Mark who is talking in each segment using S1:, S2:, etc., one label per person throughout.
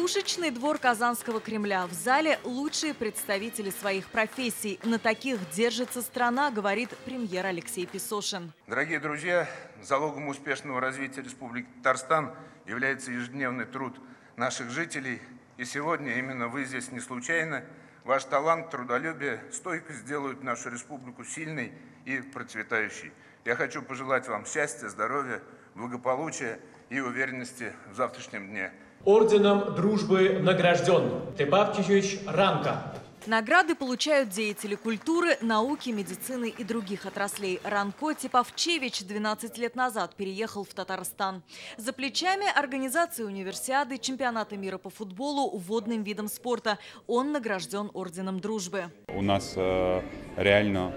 S1: Игрушечный двор Казанского Кремля. В зале лучшие представители своих профессий. На таких держится страна, говорит премьер Алексей Песошин.
S2: Дорогие друзья, залогом успешного развития Республики Татарстан является ежедневный труд наших жителей. И сегодня именно вы здесь не случайно. Ваш талант, трудолюбие, стойкость сделают нашу республику сильной и процветающей. Я хочу пожелать вам счастья, здоровья, благополучия и уверенности в завтрашнем дне.
S3: Орденом дружбы награжден Тепавчич Ранка.
S1: Награды получают деятели культуры, науки, медицины и других отраслей. Ранко Тепавчевич 12 лет назад переехал в Татарстан. За плечами организации универсиады, чемпионата мира по футболу, водным видом спорта. Он награжден орденом дружбы.
S4: У нас реально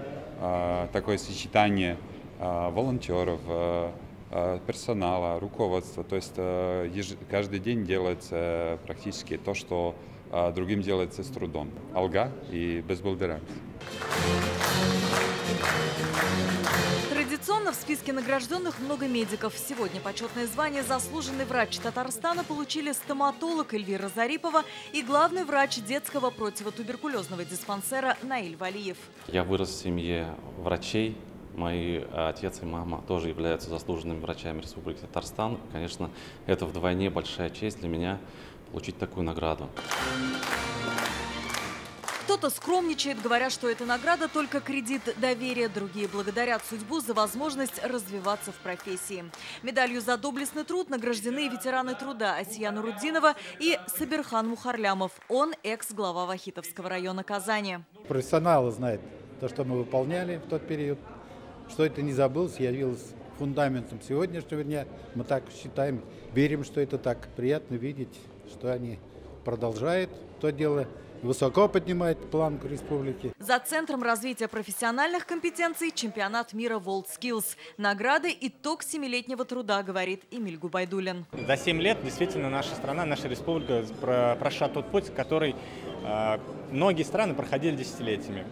S4: такое сочетание волонтеров, персонала, руководства. То есть каждый день делается практически то, что другим делается с трудом. Алга и без благодарности.
S1: Традиционно в списке награжденных много медиков. Сегодня почетное звание «Заслуженный врач Татарстана» получили стоматолог Эльвира Зарипова и главный врач детского противотуберкулезного диспансера Наиль Валиев.
S5: Я вырос в семье врачей. Мои отец и мама тоже являются заслуженными врачами Республики Татарстан. Конечно, это вдвойне большая честь для меня получить такую награду.
S1: Кто-то скромничает, говоря, что эта награда только кредит доверия. Другие благодарят судьбу за возможность развиваться в профессии. Медалью за доблестный труд награждены ветераны труда Асия Нуруддинова и Сабирхан Мухарлямов. Он экс-глава Вахитовского района Казани.
S6: Профессионалы знают то, что мы выполняли в тот период, что это не забылось, явилось фундаментом сегодняшнего дня. Мы так считаем, верим, что это так. Приятно видеть, что они продолжают то дело, высоко поднимают планку республики.
S1: За Центром развития профессиональных компетенций чемпионат мира WorldSkills. Награды – итог 7-летнего труда, говорит Эмиль Губайдуллин.
S7: За 7 лет действительно наша страна, наша республика прошла тот путь, который многие страны проходили десятилетиями.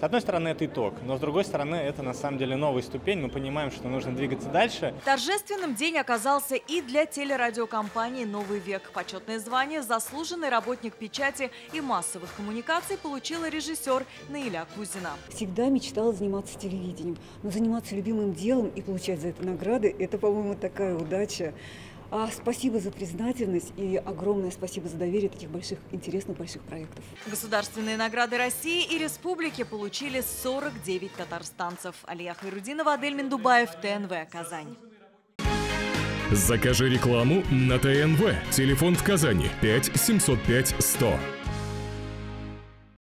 S7: С одной стороны, это итог, но с другой стороны, это на самом деле новая ступень. Мы понимаем, что нужно двигаться дальше.
S1: Торжественным день оказался и для телерадиокомпании «Новый век». Почетное звание «Заслуженный работник печати и массовых коммуникаций» получила режиссер Наиля Кузина.
S8: Всегда мечтала заниматься телевидением, но заниматься любимым делом и получать за это награды – это, по-моему, такая удача. Спасибо за признательность и огромное спасибо за доверие таких больших, интересных больших проектов.
S1: Государственные награды России и республики получили 49 татарстанцев. Алия Хайрудинова, Адель Миндубаев, ТНВ, Казань.
S9: Закажи рекламу на ТНВ. Телефон в Казани 5 705 100.